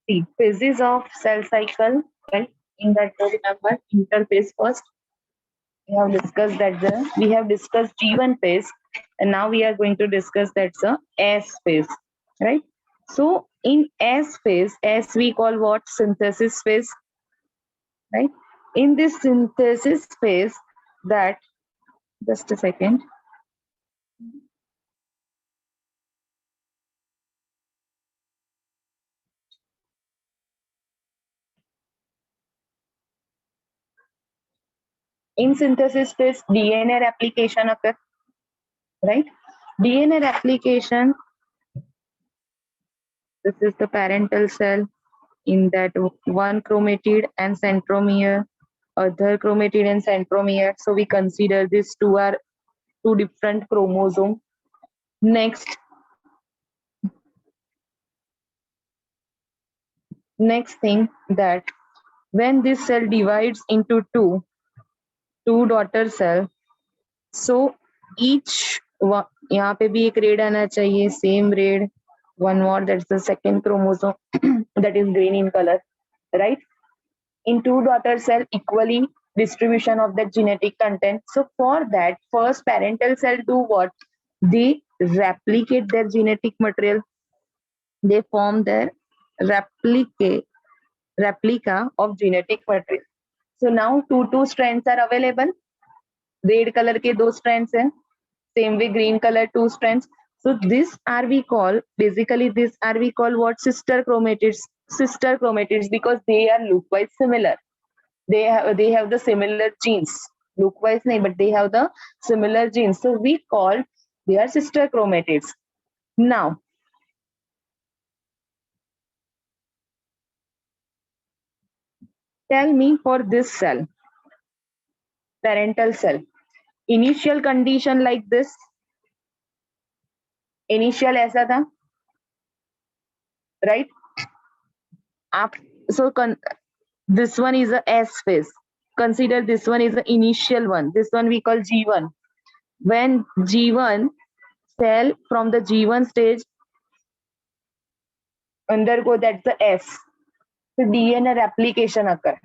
See, phases of cell cycle, right? In that, remember interphase first. We have discussed G1 phase, and now we are going to discuss that's a S phase, right? So in S phase, S we call what? Synthesis phase, right? In this synthesis phase, that just a second. In synthesis phase, DNA replication occurs, right? DNA replication. This is the parental cell. In that one chromatid and centromere, other chromatid and centromere. So we consider these two are two different chromosomes. Next thing, that when this cell divides into two daughter cell, so each यहाँ पे भी एक red आना चाहिए, same red, one more, that's the second chromosome that is green in color, right? In two daughter cell, equally distribution of the genetic content. So for that, first parental cell do what? They replicate their genetic material. They form their replica of genetic material. So now two strands are available. Red color के दो strands हैं. Same way green color two strands. So this are we call what? Sister chromatids. Sister chromatids, because they are look-wise similar. They have the similar genes. Look-wise nahi, but they have the similar genes. So we call they are sister chromatids. Now, tell me for this cell, parental cell, initial condition like this. Initial ऐसा था, right? So this one is a S phase. Consider this one is the initial one. This one we call G1. When G1 cell from the G1 stage undergo, that's the S. So DNA replication occur.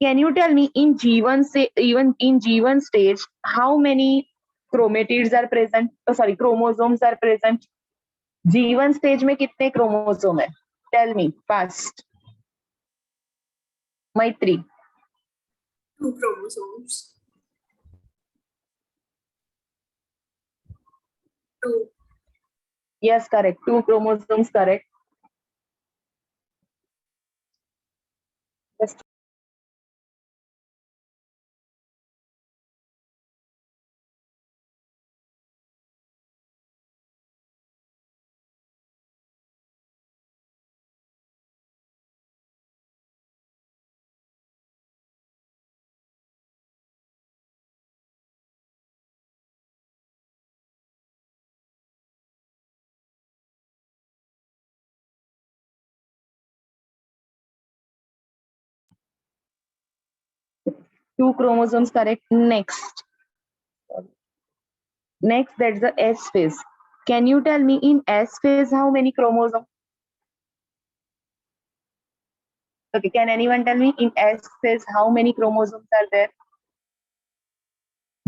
Can you tell me in G1 even in G1 stage how many chromatids are present? Chromosomes are present. G1 stage में कितने chromosome है? Tell me fast. Maitri. 2 chromosomes. 2. Yes, correct. 2 chromosomes, correct. Just two chromosomes, correct. Next, that's the S phase. Can you tell me in S phase how many chromosomes? Okay, can anyone tell me in S phase how many chromosomes are there?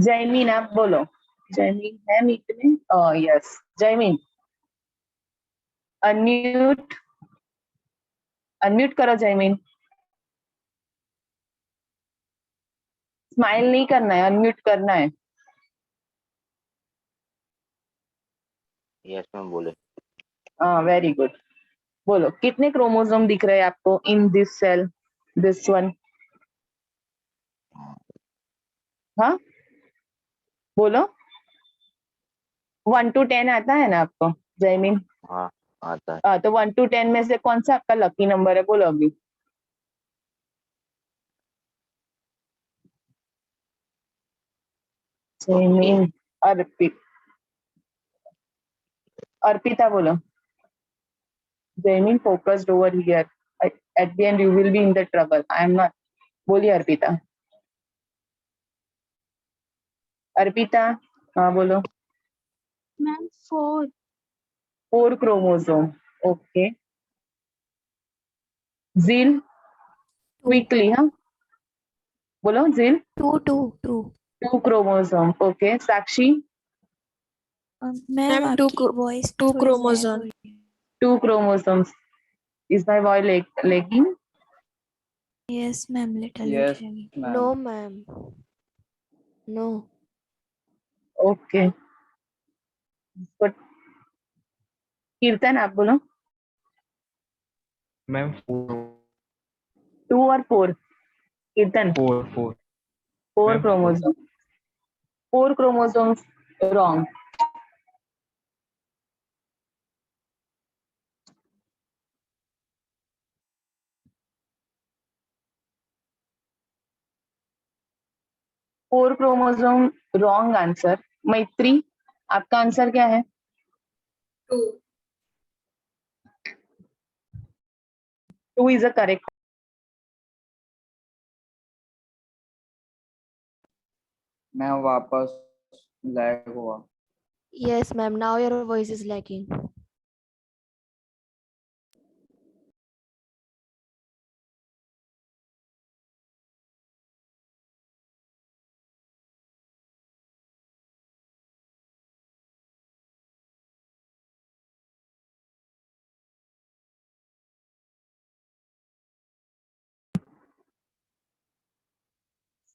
Jaimin, आप बोलो. Jaimin है meet में? Oh yes, Jaimin. Unmute. Unmute करो Jaimin. Smile नहीं करना है, unmute करना है. यस मैम बोले. हाँ, वेरी गुड. बोलो कितने क्रोमोसोम दिख रहे हैं आपको in this cell, this one? हाँ बोलो. 1 to 10 आता है ना आपको जयमीन? हाँ आता है. तो 1 to 10 में से कौन सा आपका लकी नंबर है, बोलो अभी. जयमीन. अर्पिता बोलो. Jaymin focused over here. At the end you will be in the trouble. I am not. बोलिए अर्पिता. अर्पिता हाँ बोलो. Ma'am 4. 4 chromosome. Okay. Zil, quickly, huh? Bolo, Zil. Two. Two chromosome. Okay. Sakshi, ma'am Ma'am, आपकी voice two थोड़ी lag हो chromosome. रही है. two chromosomes. Is my voice lagging? Yes, ma'am, little bit Yes, lagging. ma'am. No, ma'am. No. Okay. But कीर्तन आप बोलो. Ma'am, 2 or 4? कीर्तन. 4. 4 Ma'am, chromosomes. 4 chromosomes wrong. Four chromosome wrong answer. मैत्री, आपका आंसर क्या है? 2. 2 is a correct. मैम वापस lag हुआ. Yes, ma'am. Now your voice is lagging.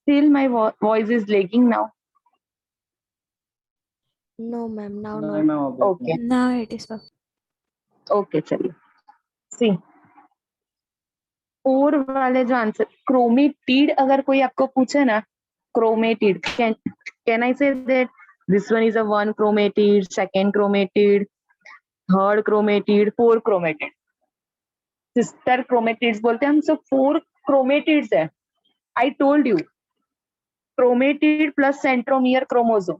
Still my voice is lagging now. No, ma'am. Now नहीं no. Ma'am अभी Okay. Now it is perfect. Okay चलिए. सी 4 वाले जो आंसर क्रोमेटिड, अगर कोई आपको पूछे ना chromatid, can I say that this one is a 1 chromatid, second chromatid, third chromatid, 4 chromatid. Sister chromatids बोलते हैं हम. सब 4 क्रोमेटिड्स है. I told you chromatid plus centromere chromosome,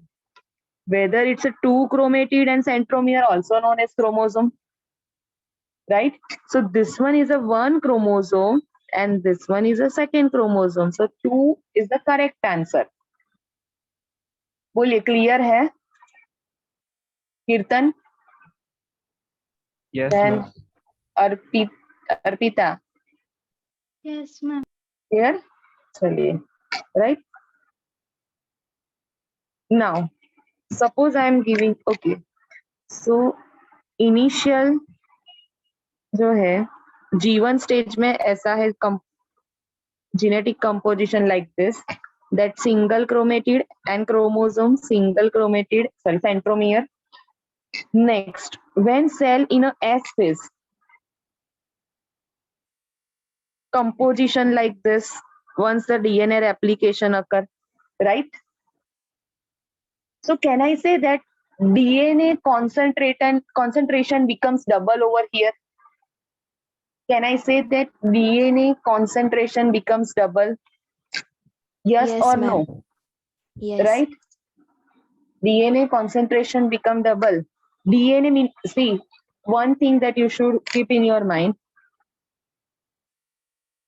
whether it's a 2 chromatid and centromere also known as chromosome, right? So this one is a 1 chromosome and this one is a second chromosome, so 2 is the correct answer. बोलिए clear है कीर्तन? Yes, then ma'am. Arpita Yes, ma'am. clear? चलिए, right? Now suppose I am giving, okay, so initial जो है G1 stage में ऐसा है genetic composition like this, that single chromatid and chromosome, single chromatid, sorry, centromere. Next, when cell in a S phase, composition like this, once the DNA replication occur, right? So can I say that DNA concentration becomes double over here? Can I say that DNA concentration becomes double? Yes, Yes, or ma'am. no? Yes. Right? DNA concentration become double. DNA mean, see, one thing that you should keep in your mind,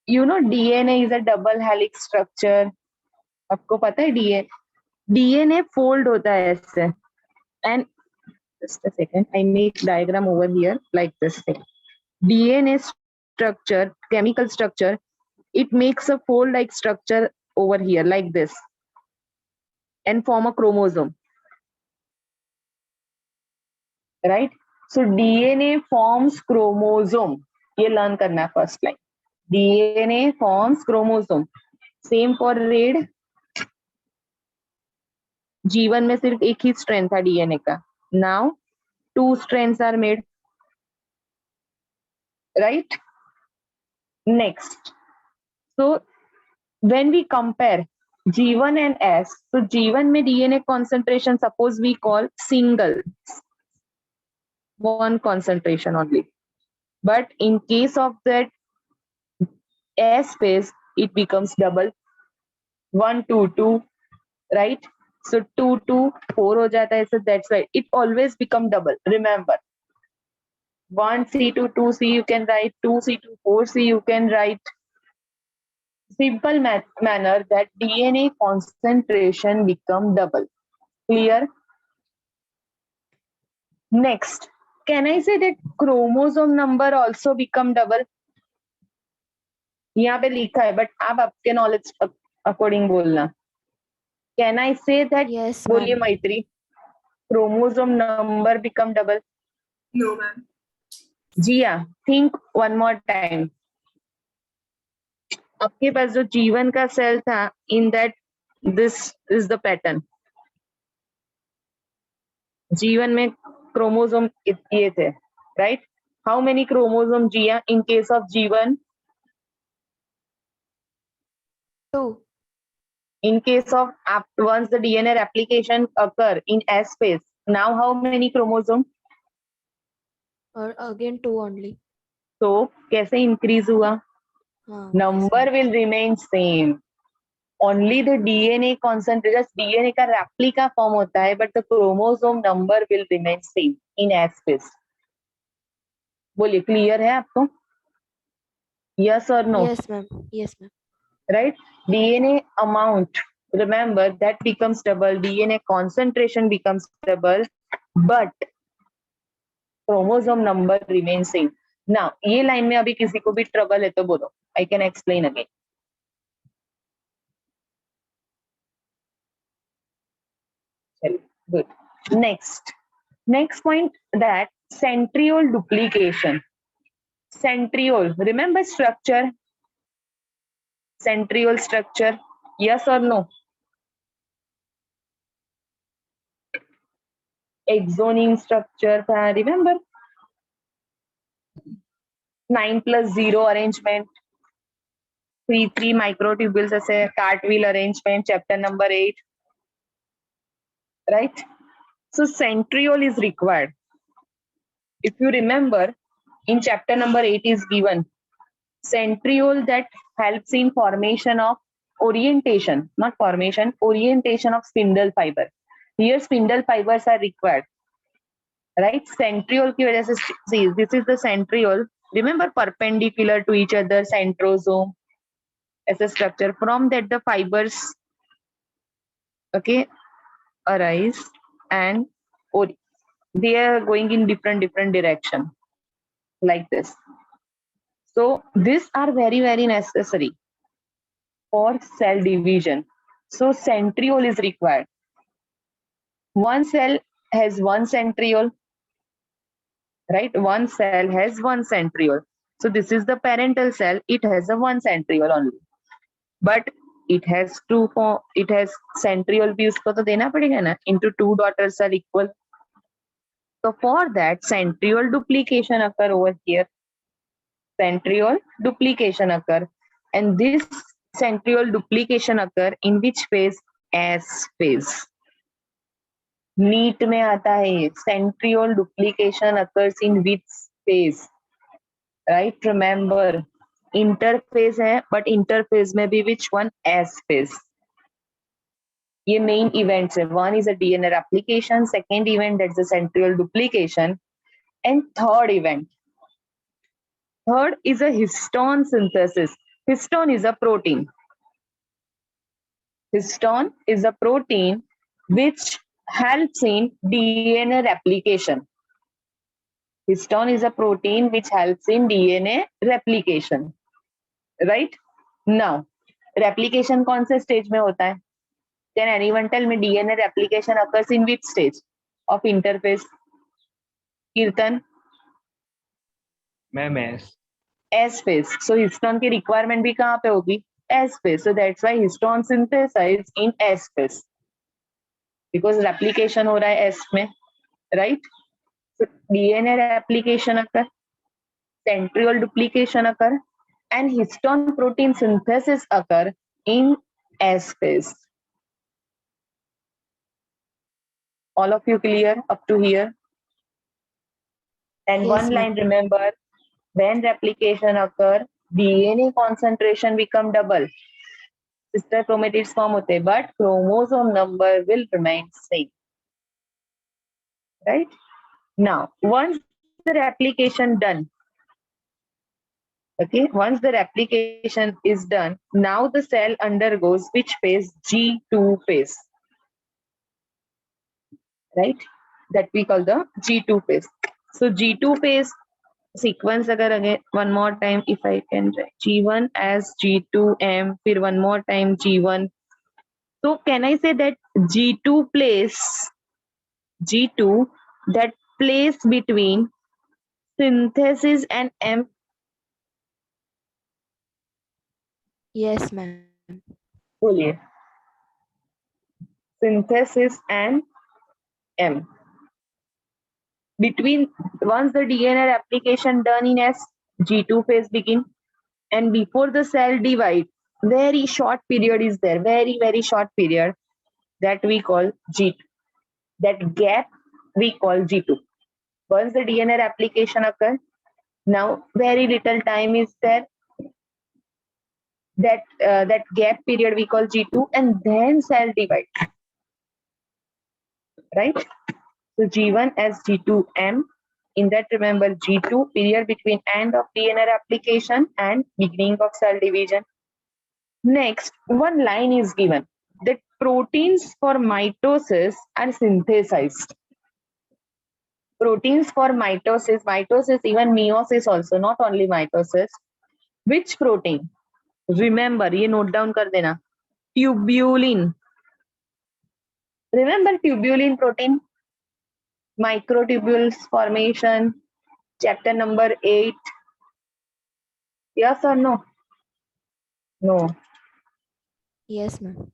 you know DNA is a double helix structure. आपको पता है DNA fold होता है ऐसे. And just a second, I make diagram over here like this thing. DNA structure, chemical structure, it makes a fold like structure over here like this and form a chromosome, right? So DNA forms chromosome. ये learn करना है first line. DNA forms chromosome. Same for red. G1 में सिर्फ एक ही strand था DNA का. Now 2 strands are made. Right? Next. So when we compare G1 and S, so G1 में DNA concentration suppose we call single, 1 concentration only. But in case of that S phase, it becomes double, 1 2 2, right? So 2 2 4 हो जाता है, so that's why it always become double. Remember, 1C to 2C you can write, 2C to 4C you can write. Simple manner that DNA concentration become double. Clear? Next, can I say that chromosome number also become double? यहाँ पे लिखा है, but आप आपके knowledge according बोलना. Can I say that? Yes, बोलिए ma'am. Maitri. Chromosome number become double. No, ma'am. Jiya, think one more time. आपके पास जो जीवन का सेल था, in that this is the pattern. जीवन में क्रोमोसोम ये थे, right? How many chromosome Jiya in case of जीवन? 2. In case of once the DNA replication occur in S phase, now how many chromosome? Or again 2 only. So कैसे increase हुआ? Yes, Number ma'am. will remain same. Only the DNA concentration, DNA का replica form होता है, but the chromosome number will remain same in S phase. बोलिए, clear है आपको? Yes or no? Yes, ma'am. Yes, ma'am. Right? DNA amount, remember, that becomes double. DNA concentration becomes double, but chromosome number remains same. Now ये line में अभी किसी को भी trouble है तो बोलो, I can explain again. Good. Next point, that centriole duplication. Centriole, remember structure? Centriole structure, yes or no? Exoneme structure था, remember? 9+0 arrangement, 3 microtubules ऐसे cartwheel arrangement, chapter number 8, right? So centriole is required. If you remember, in chapter number 8 is given centriole that helps in formation of orientation, not formation, orientation of spindle fiber. Here spindle fibers are required, right? Centriole की वजह से, see, this is the centriole. Remember, perpendicular to each other, centrosome as a structure. From that the fibers, okay, arise and they are going in different direction like this. So these are very necessary for cell division. So centriole is required. One cell has one centriole, right? One cell has one centriole. So this is the parental cell. It has a one centriole only, but it has two form. It has centriole भी उसको तो देना पड़ेगा ना, into two daughter cell equal. So for that centriole duplication occur over here. Centriole duplication occur, and this centriole duplication occur in which phase? S phase. NEET में आता है ये. Centriole duplication occurs in which phase? Right? Remember, interphase है, but interphase में भी which one? S phase. ये main events है. One is a DNA replication, second event that's the centriole duplication, and third event. Third is a histone synthesis. Histone is a protein. Histone is a protein which helps in DNA replication. Histone is a protein which helps in DNA replication. Right? Now, replication कौन से stage में होता है? Can anyone tell me DNA replication occurs in which stage of interphase? Kirtan? Ma'am S. S phase. So histone की requirement भी कहाँ पे होगी? S phase. So that's why histone synthesized in S phase. Because replication हो रहा है S में, right? So DNA replication occur, centriole duplication occur, and histone protein synthesis occur in S phase. All of you clear up to here? And Yes, one ma'am. line, remember, when replication occur, DNA concentration become double. Sister chromatids form होते हैं, but chromosome number will remain same. Right? Now, once the replication done, okay, once the replication is done, now the cell undergoes which phase? G2 phase. Right? That we call the G2 phase. So G2 phase, sequence अगर again one more time if I can write G1 as G2M, फिर one more time G1. So can I say that G2 that place between synthesis and M? Yes, ma'am. बोलिए. Synthesis and M. Between once the DNA replication done in S, G2 phase begin, and before the cell divide, very short period is there, very short period that we call G2. That gap we call G2. Once the DNA replication occurs, now very little time is there. That gap period we call G2, and then cell divide. Right? So G1 as G2M. In that, remember G2 period between end of DNA replication and beginning of cell division. Next, one line is given that proteins for mitosis are synthesized. Proteins for mitosis, even meiosis also, not only mitosis. Which protein? Remember, ये note down कर देना. Tubulin. Remember tubulin protein? Microtubules formation, chapter number 8. Yes or no? No. Yes, ma'am.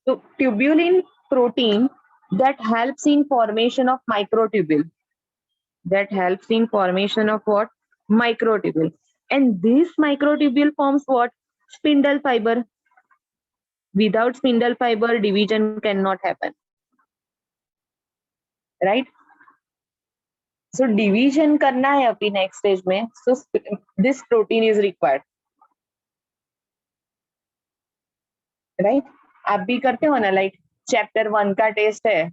So tubulin protein that helps in formation of microtubule. That helps in formation of what? Microtubule. And this microtubule forms what? Spindle fiber. Without spindle fiber, division cannot happen. Right? So division करना है अभी next stage में. So this protein is required. Right? आप भी करते हो ना, like chapter 1 का टेस्ट है.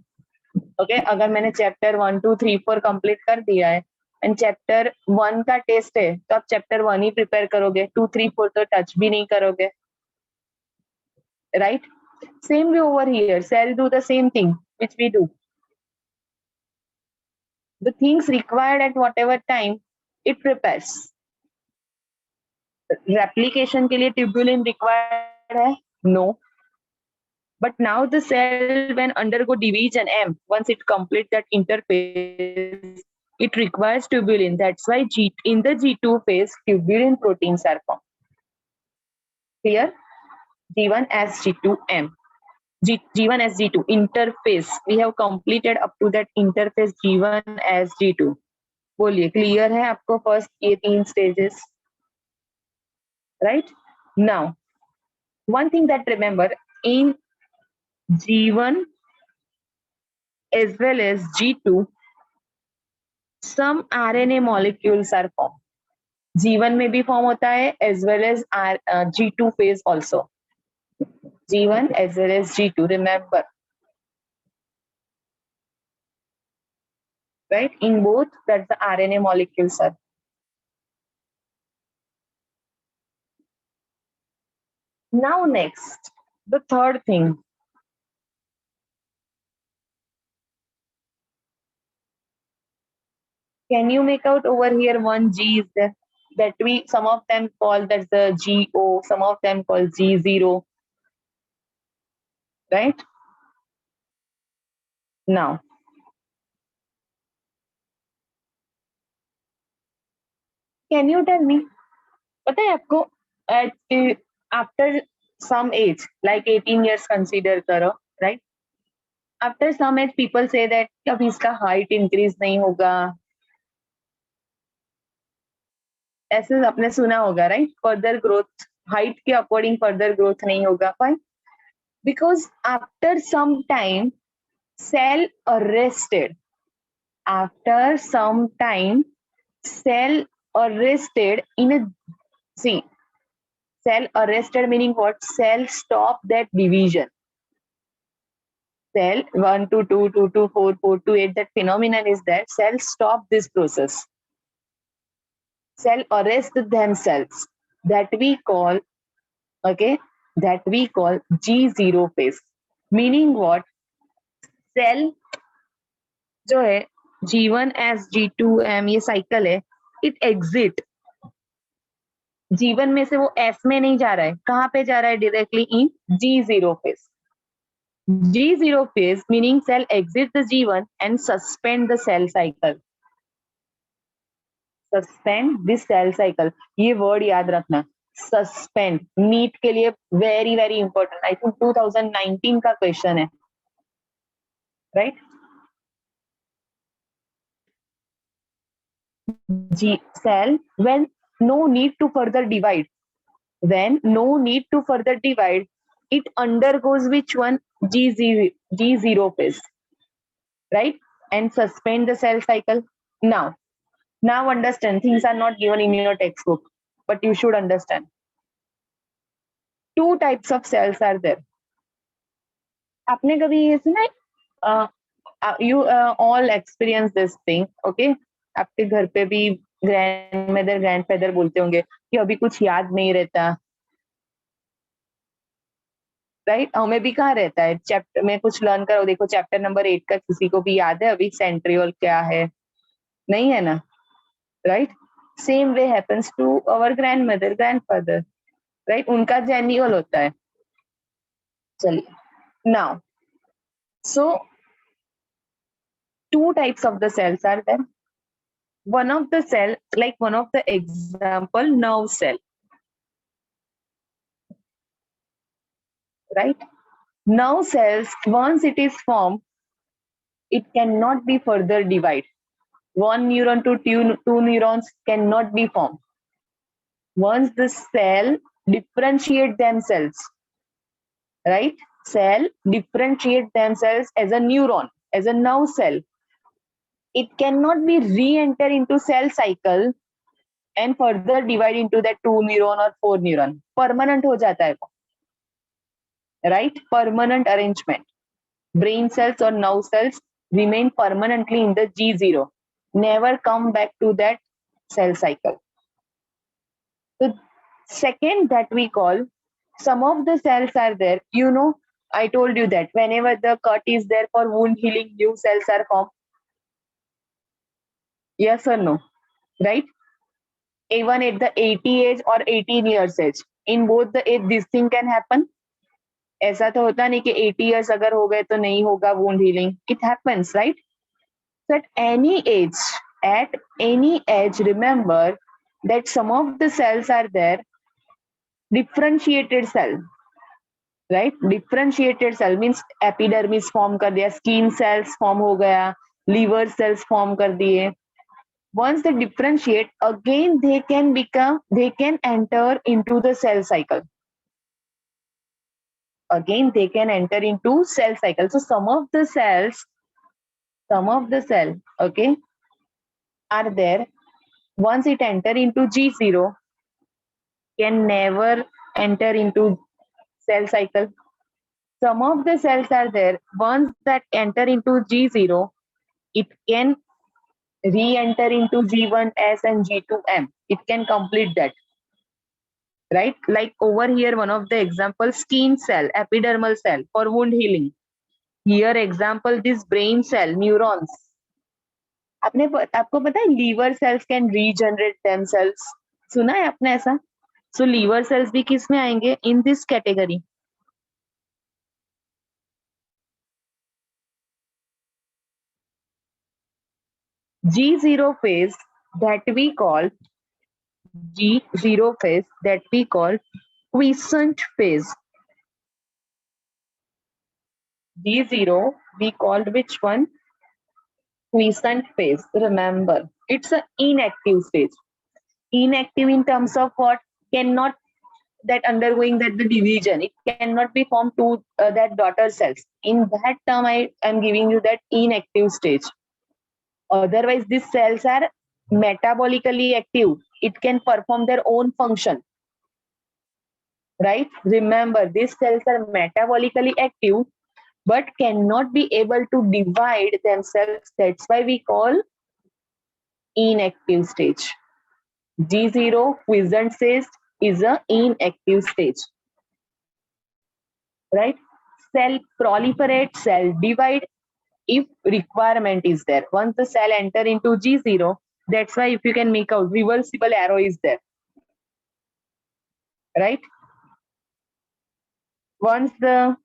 ओके अगर मैंने चैप्टर 1 2 3 4 कंप्लीट कर दिया है एंड चैप्टर 1 का टेस्ट है तो आप चैप्टर 1 ही प्रिपेयर करोगे, 2 3 4 तो टच भी नहीं करोगे. Right? Same way over here, cell do the same thing which we do. The things required at whatever time it prepares. Replication के लिए ट्यूबुलिन रिक्वायर्ड है? No. But now the cell when undergo division M, once it completes that interphase, it requires tubulin. That's why in the G2 phase, tubulin proteins are formed. Clear? G1 as G2M. G1 as G2 interphase. We have completed up to that interphase G1 as G2. बोलिए clear है आपको first ये 3 stages? Right? Now, one thing that remember in G1 as well as G2, some RNA molecules are formed. G1 में भी form होता है as well as G2 phase also. G1 as well as G2, remember. Right? In both, that the RNA molecules are. Now next, the third thing. Can you make out over here one G is there? That we, some of them call that the GO, some of them call G0. Right? Now, can you tell me, पता है आपको at after some age, like 18 years consider करो, right? After some age, people say that कभी इसका height increase नहीं होगा. ऐसे आपने सुना होगा, right? Further growth, height के according further growth नहीं होगा. Why? Because after some time, cell arrested. After some time, cell arrested in a, see, cell arrested meaning what? Cell stop that division. Cell 1 to 2, 2 to 4, 4 to 8, that phenomenon is that cell stop this process. Cell arrest themselves. That we call, okay, that we call G0 phase. Meaning what? Cell जो है G1 as G2M ये cycle है, it exit. G1 में से वो S में नहीं जा रहा है, कहाँ पे जा रहा है? Directly in G0 phase. G0 phase meaning cell exit the G1 and suspend the cell cycle. Suspend this cell cycle. ये word याद रखना. Suspend. NEET के लिए very very important. I think 2019 का question है, right? G cell when no need to further divide. When no need to further divide, it undergoes which one? G0 phase, right? And suspend the cell cycle. Now understand, things are not given in your textbook, but you should understand. Two types of cells are there. आपने कभी ये सुना है? You all experience this thing, okay? आपके घर पे भी grandmother grandfather बोलते होंगे कि अभी कुछ याद नहीं रहता, राइट? हमें भी कहाँ रहता है, चैप्टर में कुछ लर्न करो, देखो चैप्टर नंबर 8 का किसी को भी याद है अभी सेंट्रियोल क्या है? नहीं है ना, right? Same way happens to our grandmother grandfather, right? उनका जेन्युअल होता है. चलिए, now so two types of the cells are there. One of the cell, like one of the example, nerve cell, right? Nerve cells, once it is formed, it cannot be further divided. One neuron to two neurons cannot be formed. Once the cell differentiate themselves, right? Cell differentiate themselves as a neuron, as a nerve cell. It cannot be re-enter into cell cycle and further divide into that 2 neuron or 4 neuron. Permanent हो जाता है वो, right? Permanent arrangement. Brain cells or nerve cells remain permanently in the G0, never come back to that cell cycle. So second that we call, some of the cells are there, you know, I told you that whenever the cut is there for wound healing, new cells are formed. Yes or no, right? Even at the 80 age or 18 years age, in both the age this thing can happen. ऐसा तो होता नहीं कि 80 years अगर हो गए तो नहीं होगा wound healing. It happens, right? So at any age, remember that some of the cells are there, differentiated cell, right? Differentiated cell means epidermis form कर दिया, skin cells form हो गया, liver cells form कर दिए. Once they differentiate, again they can enter into the cell cycle. Again they can enter into cell cycle. So some of the cell, okay, are there. Once it enter into G0, can never enter into cell cycle. Some of the cells are there. Once that enter into G0, it can re-enter into G1S and G2M. It can complete that, right? Like over here, one of the examples, skin cell, epidermal cell for wound healing. Here example, this brain cell, neurons. आपको पता है liver cells can regenerate themselves? सुना है आपने ऐसा? So liver cells भी किस में आएंगे? In this category. G0 phase that we call quiescent phase. G0 we called which one? Quiescent phase. Remember, it's an inactive stage. Inactive in terms of what? Cannot that undergoing that the division. It cannot be formed to that daughter cells. In that term, I am giving you that inactive stage. Otherwise, these cells are metabolically active. It can perform their own function, right? Remember, these cells are metabolically active, but cannot be able to divide themselves. That's why we call inactive stage. G0 quiescent stage is a inactive stage, right? Cell proliferate, cell divide if requirement is there. Once the cell enter into G0, That's why if you can make out, reversible arrow is there, right? Once the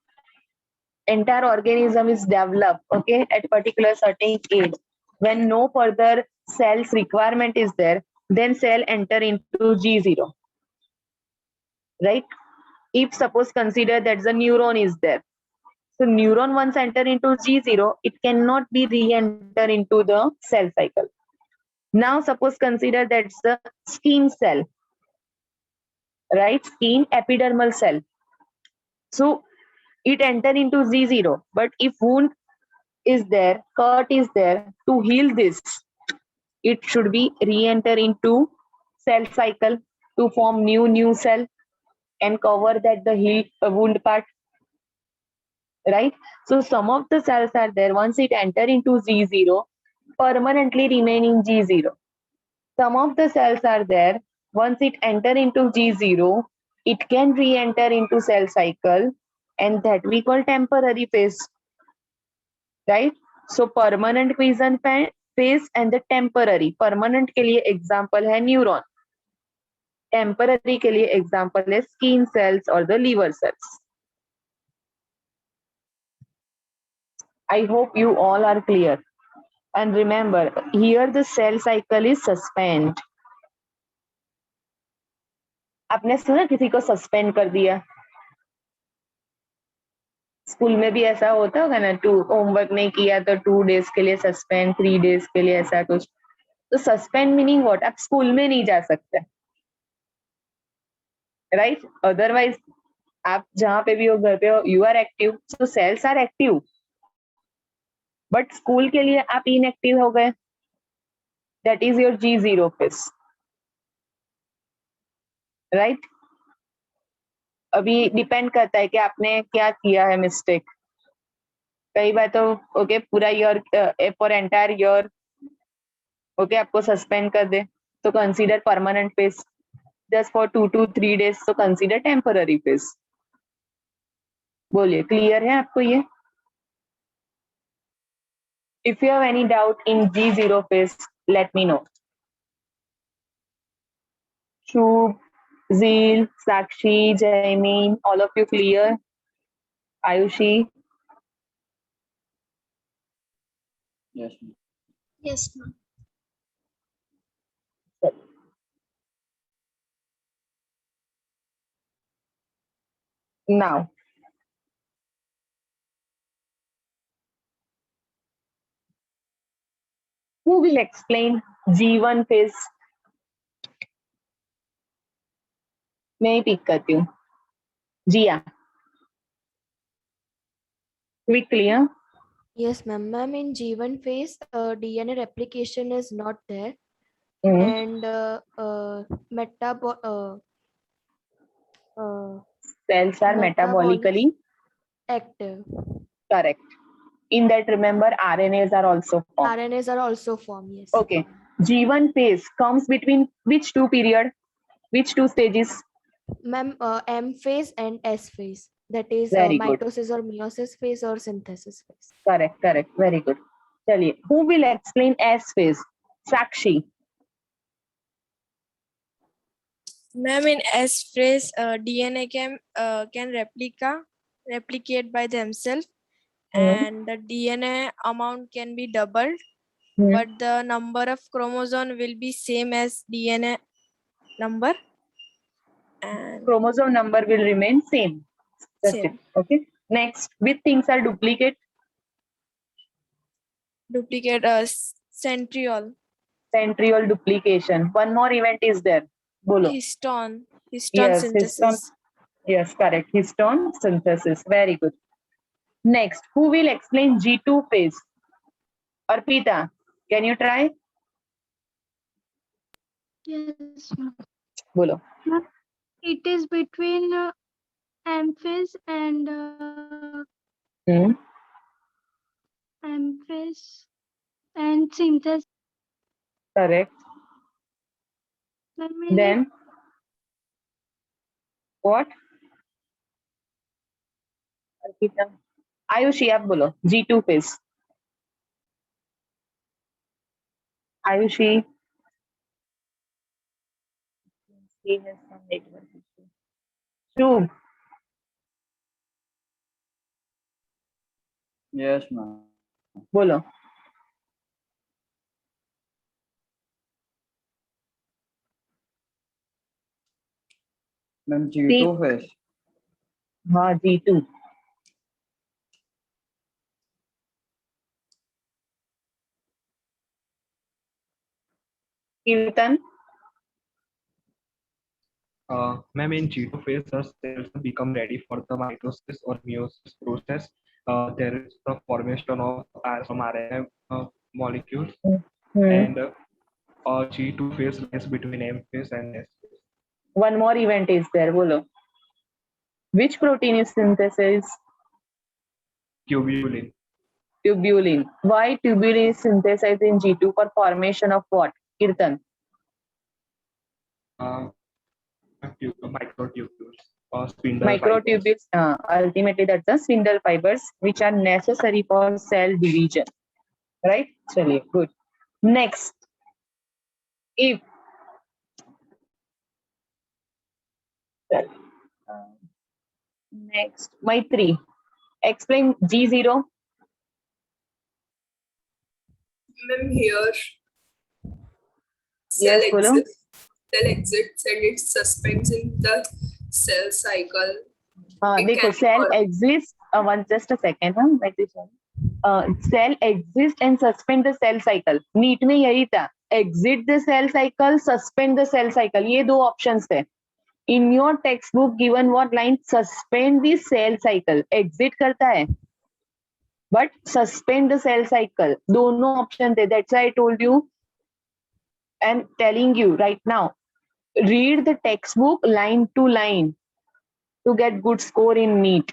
entire organism is developed, okay, at particular certain age, when no further cells requirement is there, then cell enter into G0, right? If suppose consider that the neuron is there, so neuron once enter into G0, it cannot be re-enter into the cell cycle. Now suppose consider that's the skin cell, right? Skin epidermal cell. So it enter into Z0, but if wound is there, cut is there, to heal this, it should be re-enter into cell cycle to form new cell and cover that the heal wound part, right? So some of the cells are there, once it enter into Z0, permanently remain in G0. Some of the cells are there, once it enter into G0, it can re-enter into cell cycle, and that we call temporary phase, right? So permanent vision phase and the temporary. Permanent के लिए example है neuron, temporary के लिए example है skin cells or the liver cells. I hope you all are clear. And remember, here the cell cycle is suspend. आपने सुना किसी को सस्पेंड कर दिया? स्कूल में भी ऐसा होता होगा ना, होमवर्क नहीं किया तो 2 days के लिए सस्पेंड, 3 days के लिए, ऐसा कुछ. तो सस्पेंड मीनिंग व्हाट? आप स्कूल में नहीं जा सकते, राइट? अदरवाइज आप जहां पे भी हो, घर पे हो, you are active, so cells are active, but school के लिए आप इनएक्टिव हो गए, that is your G0 phase, right? अभी डिपेंड करता है कि आपने क्या किया है मिस्टेक. कई बार तो ओके पूरा year, for entire year okay आपको सस्पेंड कर दे, तो consider permanent phase. Just for 2 to 3 days, तो कंसीडर टेम्पररी फेज. बोलिए, क्लियर है आपको ये? If you have any doubt in G0 phase, let me know. Shubh, Zeel, Sakshi, Jaimin, all of you clear? Ayushi? Yes, ma'am. Yes, ma'am. Now, who will explain G1 phase? मैं ही pick करती हूँ. जिया, quickly, huh? Yes, ma'am. Ma'am, in G1 phase, DNA replication is not there, Mhm. and Cells are metabolically active. correct. In that, remember, RNAs are also formed. RNAs are also formed. Yes. Okay. G1 phase comes between which two period? Which two stages? Ma'am, M phase and S phase. That is Very good. mitosis or meiosis phase or synthesis phase. Correct, correct. Very good. चलिए, who will explain S phase? Sakshi. Ma'am, in S phase, DNA can replicate by themselves, and the DNA amount can be doubled, Hmm. but the number of chromosome will be same as DNA number. And Chromosome number will remain same. That's Same. it. Okay. Next, which things are duplicate? duplicate centriole, Centriole duplication. One more event is there. Bolo. histone Yes, synthesis. histone. Yes, correct. Histone synthesis. Very good. Next, who will explain G2 phase? Arpita, can you try? Yes, ma'am. Bolo. It is between M phase and Hmm. M phase and synthesis. Correct. Then what? Arpita. Ayushi, आप बोलो. G2 phase. Ayushi. He has some network issue. True. Yes, ma'am. बोलो. Ma'am, G2 phase. हाँ G2. कीर्तन. Ma'am, in G2 phase, the cells become ready for the mitosis or meiosis process. There is the formation of some RNA molecules, and G2 phase lies between M phase and S phase. One more event is there. बोलो. Which protein is synthesized? Tubulin. Tubulin. Why tubulin is synthesized in G2 for formation of what? Kirtan. Microtubules or spindle fibers. Microtubules. Ultimately, that's the spindle fibers which are necessary for cell division. Right? Chaliye, good. Next. If next, Maitri. Explain G0. Ma'am, here Yes, bolo. cell exits and it suspends in the cell cycle. It देखो can cell be exists. Just a second. Maitri, cell exists and suspend the cell cycle. NEET में यही था. Exit the cell cycle, suspend the cell cycle. ये दो options थे. In your textbook given what line? Suspend the cell cycle. Exit करता है. But suspend the cell cycle. दोनों option थे. That's why I told you and telling you right now. Read the textbook line to line to get good score in NEET.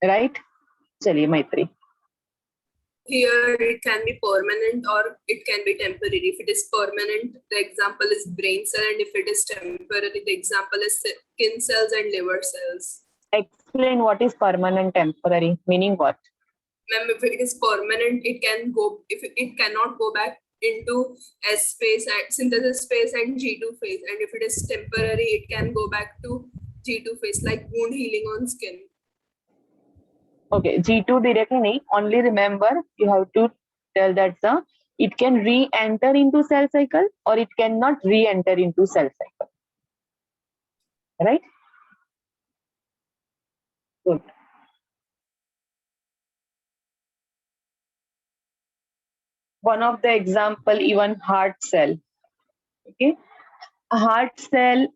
Right? चलिए Maitri. Here it can be permanent or it can be temporary. If it is permanent, the example is brain cell, and if it is temporary, the example is skin cells and liver cells. Explain what is permanent temporary. Meaning what? Ma'am, if it is permanent, it can go. If it cannot go back into S phase and synthesis phase and G2 phase, and if it is temporary, it can go back to G2 phase, like wound healing on skin. Okay, G2 directly nahi. Only remember you have to tell that it can re-enter into cell cycle or it cannot re-enter into cell cycle. Right? Good. One of the example, even heart cell. Okay, a heart cell.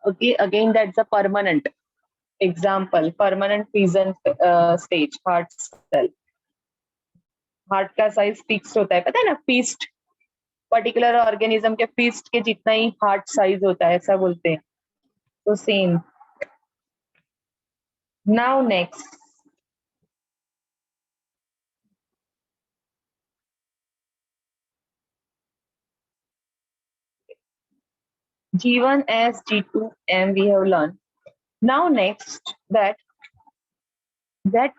Okay, again that's a permanent example. Permanent fission stage. Heart cell. Heart का size fix होता है, पता है ना, feast particular organism के feast के जितना ही heart size होता है, ऐसा बोलते हैं. तो same. Now next. G1 as G2M we have learned. Now next that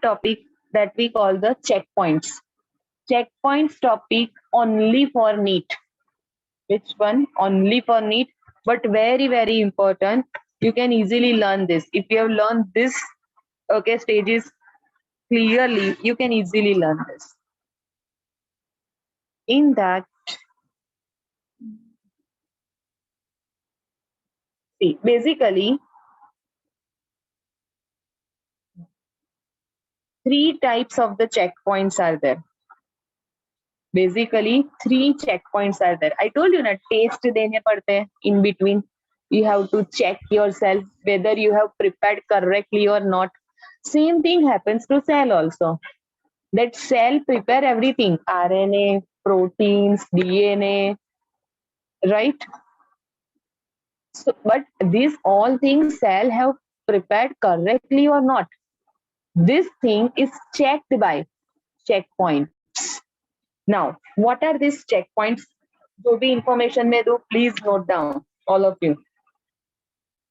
topic that we call the checkpoints. Checkpoints topic only for NEET. Which one? Only for NEET, but very, very important. You can easily learn this. If you have learned this, okay, stages clearly, you can easily learn this. In that, see, basically, 3 types of the checkpoints are there. Basically, 3 checkpoints are there. I told you na, taste dene padte hain in between. You have to check yourself whether you have prepared correctly or not. Same thing happens to cell also. That cell prepare everything, RNA, proteins, DNA, right? So, but these all things cell have prepared correctly or not. This thing is checked by checkpoints. Now, what are these checkpoints? जो भी information में दो, please note down, all of you.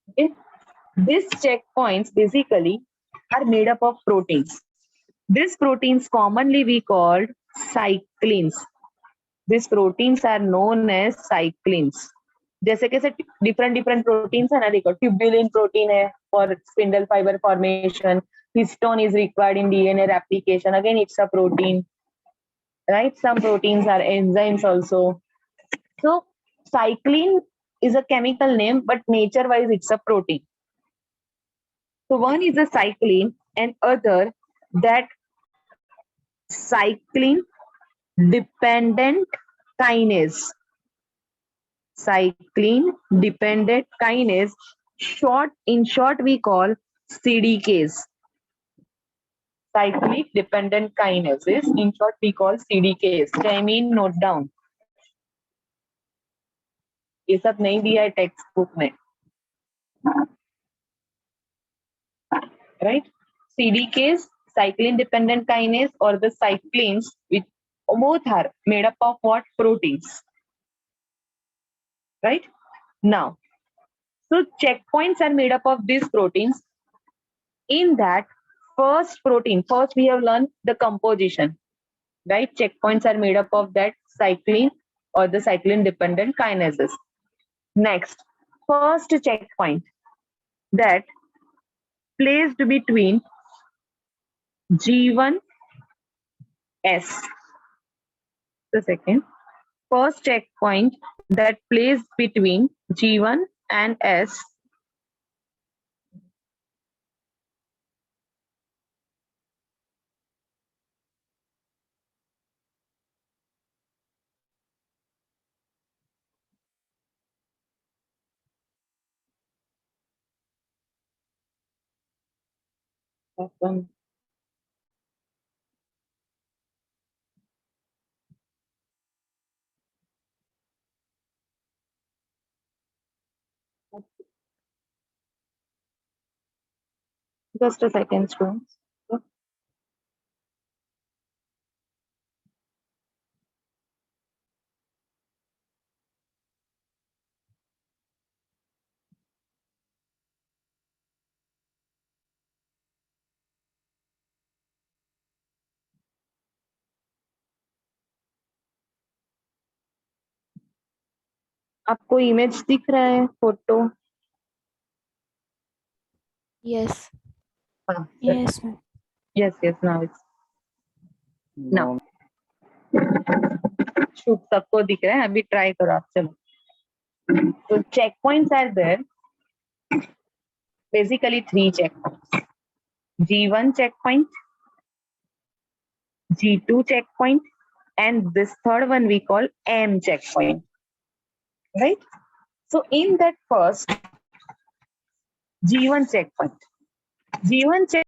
Okay? These checkpoints basically are made up of proteins. These proteins commonly we called cyclins. These proteins are known as cyclins. जैसे कैसे different different proteins है ना, देखो tubulin protein है for spindle fibre formation, histone is required in DNA replication, again it's a protein, right? Some proteins are enzymes also. So cycline is a chemical name, but nature wise it's a protein. So one is a cycline and other that cycline dependent kinase. Cycline dependent kinase, in short we call CDKs. Cyclic dependent kinases, in short we call CDKs. I mean note down. ये सब नहीं दिया है text book में, right? CDKs, cyclin dependent kinase, or the cyclins, which both are made up of what? Proteins, right? Now, so checkpoints are made up of these proteins. In that first protein, first we have learned the composition, right? Checkpoints are made up of that cyclin or the cyclin dependent kinases. Next, first checkpoint that placed between G1 S. The second, first checkpoint that placed between G1 and S one. Just a second, students. आपको image दिख रहा है, photo? Yes. हाँ, Yes, ma'am. yes, now it's No. शुभ, सबको दिख रहा है, अभी ट्राई करो आप, चलो. So checkpoints are there. Basically 3 checkpoints. G1 checkpoint, G2 checkpoint, and this third one we call M checkpoint, right? So in that first G1 checkpoint, G1 checkpoint